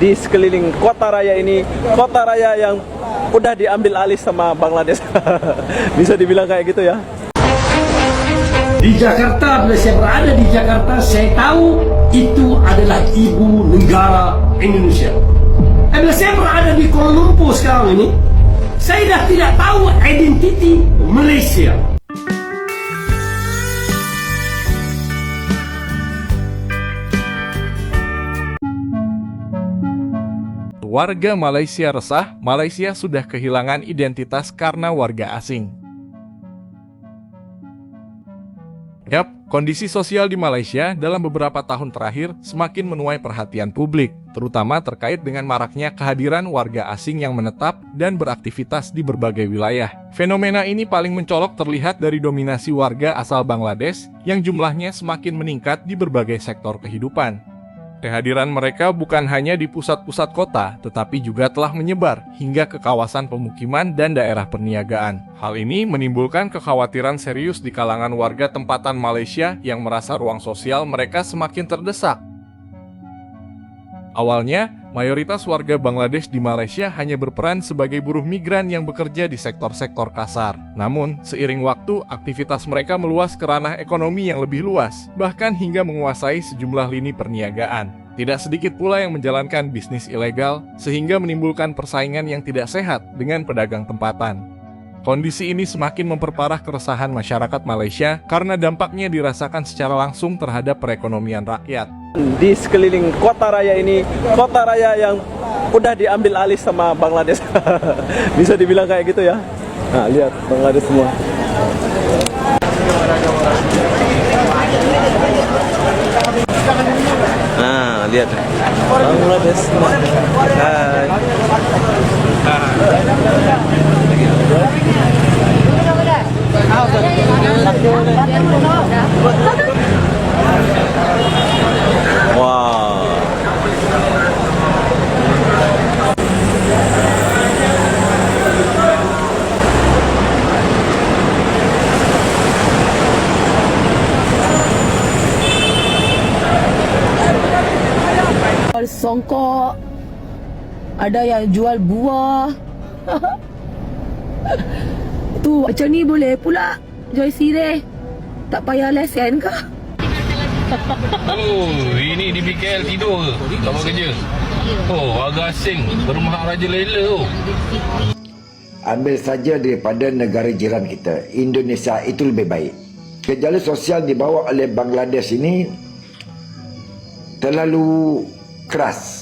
di sekeliling kota raya ini, kota raya yang udah diambil alih sama Bangladesh. Bisa dibilang kayak gitu ya. Di Jakarta, bila saya berada di Jakarta, saya tahu itu adalah ibu negara Indonesia. Bila saya berada di Kuala Lumpur sekarang ini, saya dah tidak tahu identiti Malaysia. Warga Malaysia resah, Malaysia sudah kehilangan identitas karena warga asing. Yap, kondisi sosial di Malaysia dalam beberapa tahun terakhir semakin menuai perhatian publik, terutama terkait dengan maraknya kehadiran warga asing yang menetap dan beraktivitas di berbagai wilayah. Fenomena ini paling mencolok terlihat dari dominasi warga asal Bangladesh yang jumlahnya semakin meningkat di berbagai sektor kehidupan. Kehadiran mereka bukan hanya di pusat-pusat kota, tetapi juga telah menyebar hingga ke kawasan pemukiman dan daerah perniagaan. Hal ini menimbulkan kekhawatiran serius di kalangan warga tempatan Malaysia yang merasa ruang sosial mereka semakin terdesak. Awalnya, mayoritas warga Bangladesh di Malaysia hanya berperan sebagai buruh migran yang bekerja di sektor-sektor kasar. Namun, seiring waktu, aktivitas mereka meluas ke ranah ekonomi yang lebih luas, bahkan hingga menguasai sejumlah lini perniagaan. Tidak sedikit pula yang menjalankan bisnis ilegal, sehingga menimbulkan persaingan yang tidak sehat dengan pedagang tempatan. Kondisi ini semakin memperparah keresahan masyarakat Malaysia karena dampaknya dirasakan secara langsung terhadap perekonomian rakyat. Di sekeliling kota raya ini, kota raya yang udah diambil alih sama Bangladesh. Bisa dibilang kayak gitu ya. Nah, lihat Bangladesh semua. Nah, lihat Bangladesh semua. Hai. Wow. Jual songkok, ada yang jual buah. Tu macam ni boleh pula jual sirih, tak payah lesen ke? Oh, ini di BKL tidur ke? Tak buat kerja? Oh, warga asing berumah Raja Lela tu. Ambil saja daripada negara jiran kita, Indonesia itu lebih baik. Gejala sosial dibawa oleh Bangladesh ini terlalu keras.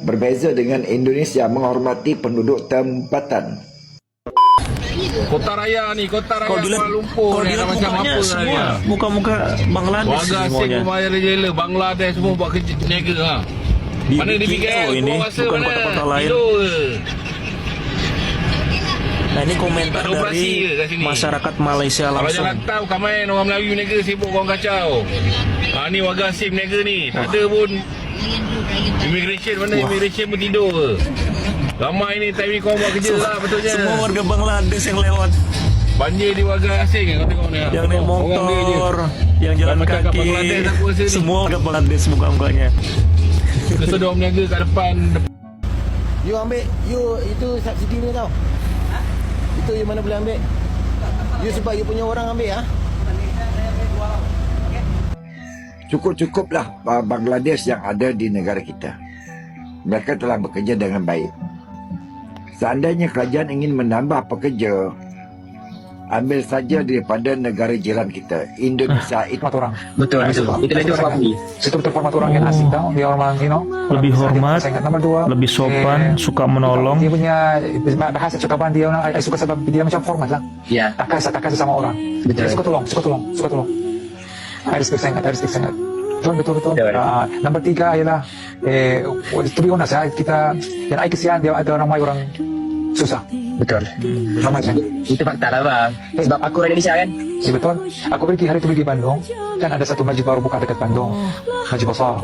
Berbeza dengan Indonesia menghormati penduduk tempatan. Kota raya ni, kota raya Kuala Lumpur ni ada macam apa semua muka-muka Bangladesh warga asing semuanya. rumah Raja Lela, Bangladesh semua buat kerja niaga ha. Mana di BKL ini bukan kota-kota lain. Tidur ke? Nah, ini komentar Tak ada operasi dari ke kat sini? masyarakat Malaysia Kalau langsung. jangan tahu kamai orang Melayu niaga sibuk orang kacau. Ni warga asing niaga ni. Tak ada pun immigration, mana immigration pun tidur ke? Ramai ni time ni korang buat kerja lah betulnya. Semua warga Bangladesh yang lewat, Banjir di warga asing kau tengok ni. yang naik Orang dia je. motor, yang jalan Macam kat kaki, Bangladesh aku rasa ni. semua warga Bangladesh muka-mukanya. Kita dah berniaga kat depan. You ambil, you itu subsidi ni tau. Itu you mana boleh ambil. You sebab you punya orang ambil ah. Cukup-cukuplah Bangladesh yang ada di negara kita. Mereka telah bekerja dengan baik. Seandainya kerajaan ingin menambah pekerja, ambil saja daripada negara jiran kita, Indonesia itu. Orang. Betul, itu lagi orang beli. Situ terhormat orang yang asing tau, dia orang Lebih hormat, Nomor dua, lebih sopan, suka menolong. dia punya bahasa cakapan dia orang suka sebab dia macam format lah. Ya. Tak kasar sama orang. Dia suka tolong. Ada respect sangat. Betul. Nombor tiga ialah to be honest kita yang saya kesian dia ada ramai orang susah. Betul. Ramai kan. Itu fakta lah bang. Sebab aku orang Indonesia kan. Ya, betul. Aku hari itu pergi Bandung, kan ada satu masjid baru buka dekat Bandung, Masjid Besar.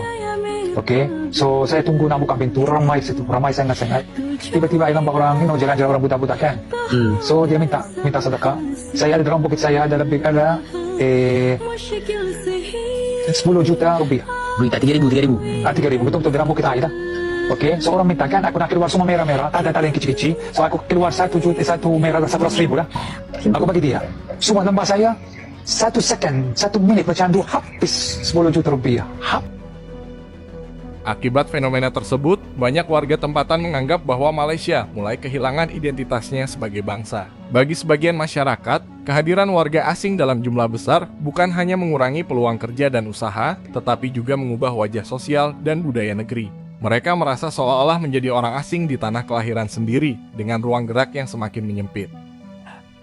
Okey, so saya tunggu nak buka pintu, ramai sangat. Tiba-tiba ada nampak orang, jalan-jalan orang buta-buta kan. So dia minta sedekah. Saya ada dalam poket saya ada lebih 10 juta rupiah. Berita 3,000. 3,000 betul-betul dirampok kita dah. Okey, seorang mintakan aku nak keluar semua merah-merah, tak ada tali yang kecil-kecil. So aku keluar satu merah 11,000 lah. Aku bagi dia. Semua lembah saya 1 second, 1 minit bercandu habis 10 juta rupiah. Akibat fenomena tersebut, banyak warga tempatan menganggap bahwa Malaysia mulai kehilangan identitasnya sebagai bangsa. Bagi sebagian masyarakat, kehadiran warga asing dalam jumlah besar bukan hanya mengurangi peluang kerja dan usaha, tetapi juga mengubah wajah sosial dan budaya negeri. Mereka merasa seolah-olah menjadi orang asing di tanah kelahiran sendiri dengan ruang gerak yang semakin menyempit.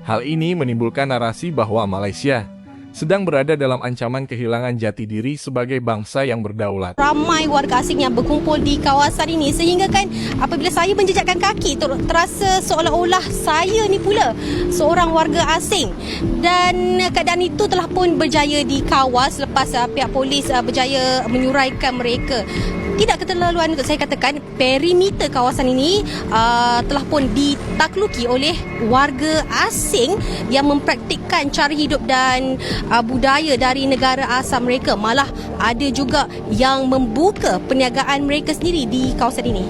Hal ini menimbulkan narasi bahwa Malaysia sedang berada dalam ancaman kehilangan jati diri sebagai bangsa yang berdaulat. Ramai warga asing yang berkumpul di kawasan ini sehingga kan apabila saya menjejakkan kaki terasa seolah-olah saya ni pula seorang warga asing, dan keadaan itu telah pun berjaya dikawal selepas pihak polis berjaya menyuraikan mereka. Tidak keterlaluan untuk saya katakan perimeter kawasan ini telah pun ditakluki oleh warga asing yang mempraktikkan cara hidup dan budaya dari negara asal mereka. Malah ada juga yang membuka perniagaan mereka sendiri di kawasan ini.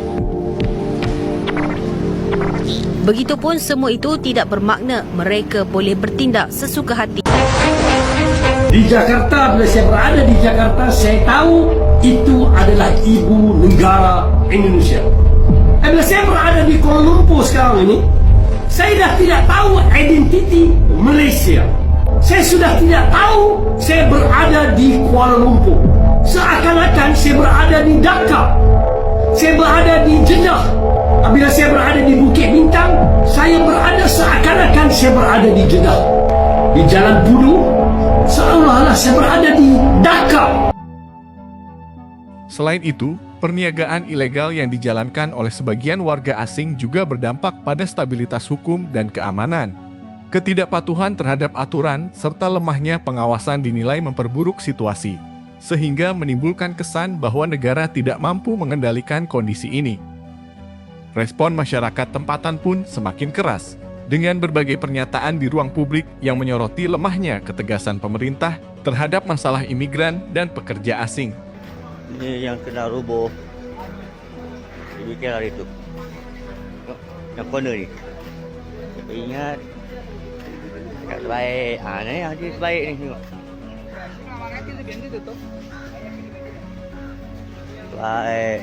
Begitupun semua itu tidak bermakna mereka boleh bertindak sesuka hati. Di Jakarta, bila saya berada di Jakarta, saya tahu itu adalah ibu negara Indonesia. Bila saya berada di Kuala Lumpur sekarang ini, saya dah tidak tahu identiti Malaysia. Saya sudah tidak tahu saya berada di Kuala Lumpur. Seakan-akan saya berada di Dhaka. Saya berada di Jeddah. Bila saya berada di Bukit Bintang, saya berada seakan-akan saya berada di Jeddah. Di Jalan Budu, seolah-olah saya berada di Dhaka. Selain itu, perniagaan ilegal yang dijalankan oleh sebagian warga asing juga berdampak pada stabilitas hukum dan keamanan. Ketidakpatuhan terhadap aturan serta lemahnya pengawasan dinilai memperburuk situasi, sehingga menimbulkan kesan bahwa negara tidak mampu mengendalikan kondisi ini. Respon masyarakat tempatan pun semakin keras, dengan berbagai pernyataan di ruang publik yang menyoroti lemahnya ketegasan pemerintah terhadap masalah imigran dan pekerja asing. Ini yang kena roboh. Dibikin hari itu. Yang corner ni. Saya ingat. Tak terbaik. Ni hadis terbaik ni tengok.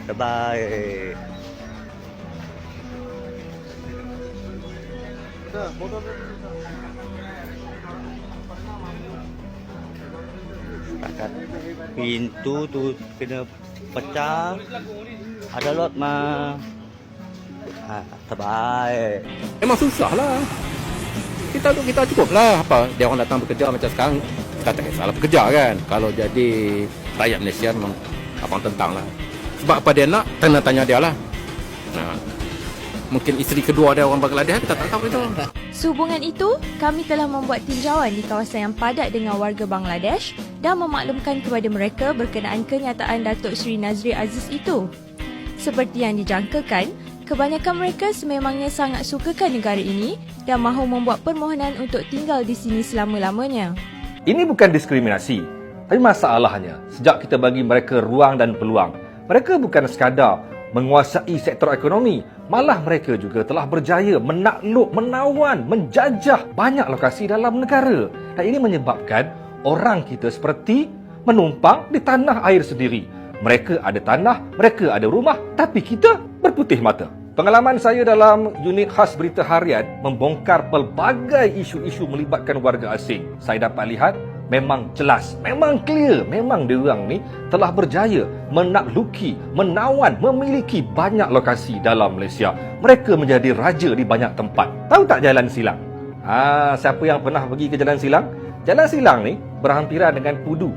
Terbaik. Setakat pintu tu kena pecah. Ada lot mah. Terbaik. Memang susah lah. Kita cukup lah. Apa dia orang datang bekerja macam sekarang, kita tak kisahlah bekerja kan. Kalau jadi rakyat Malaysia memang abang tentang lah. Sebab apa dia nak, tanya dia lah. Mungkin isteri kedua dia orang Bangladesh, kita tak tahu itu. Sehubungan itu, kami telah membuat tinjauan di kawasan yang padat dengan warga Bangladesh dan memaklumkan kepada mereka berkenaan kenyataan Datuk Seri Nazri Aziz itu. Seperti yang dijangkakan, kebanyakan mereka sememangnya sangat sukakan negara ini dan mahu membuat permohonan untuk tinggal di sini selama-lamanya. Ini bukan diskriminasi, tapi masalahnya sejak kita bagi mereka ruang dan peluang, mereka bukan sekadar menguasai sektor ekonomi, malah mereka juga telah berjaya menakluk, menawan, menjajah banyak lokasi dalam negara. Dan ini menyebabkan orang kita seperti menumpang di tanah air sendiri. Mereka ada tanah, mereka ada rumah, tapi kita berputih mata. Pengalaman saya dalam unit khas berita harian membongkar pelbagai isu-isu melibatkan warga asing. Saya dapat lihat memang jelas, memang clear, memang diorang ni telah berjaya menakluki, menawan, memiliki banyak lokasi dalam Malaysia. Mereka menjadi raja di banyak tempat. Tahu tak Jalan Silang? Siapa yang pernah pergi ke Jalan Silang? Jalan Silang ni berhampiran dengan Pudu.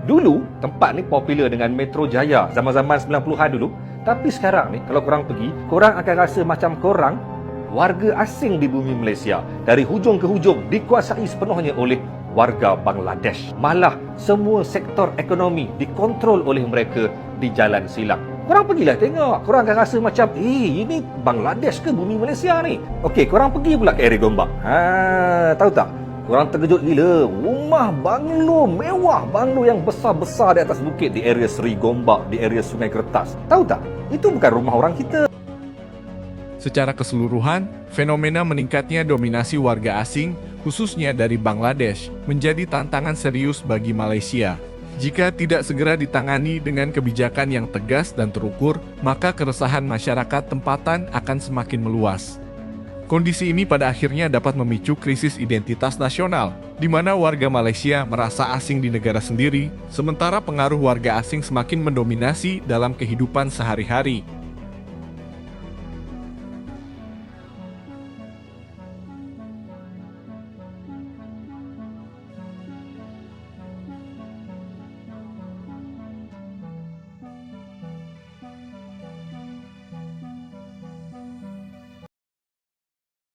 Dulu tempat ni popular dengan Metro Jaya zaman-zaman 90-an dulu. Tapi sekarang ni kalau korang pergi, korang akan rasa macam korang warga asing di bumi Malaysia. Dari hujung ke hujung dikuasai sepenuhnya oleh warga Bangladesh. Malah semua sektor ekonomi dikontrol oleh mereka di Jalan Silang. Korang pergilah tengok. Korang akan rasa macam, ini Bangladesh ke bumi Malaysia ni? Okey, korang pergi pula ke area Gombak. Tahu tak? Korang terkejut gila. Rumah banglo mewah, banglo yang besar-besar di atas bukit di area Seri Gombak, di area Sungai Kertas. Tahu tak? Itu bukan rumah orang kita. Secara keseluruhan, fenomena meningkatnya dominasi warga asing, khususnya dari Bangladesh, menjadi tantangan serius bagi Malaysia. Jika tidak segera ditangani dengan kebijakan yang tegas dan terukur, maka keresahan masyarakat tempatan akan semakin meluas. Kondisi ini pada akhirnya dapat memicu krisis identitas nasional, di mana warga Malaysia merasa asing di negara sendiri, sementara pengaruh warga asing semakin mendominasi dalam kehidupan sehari-hari.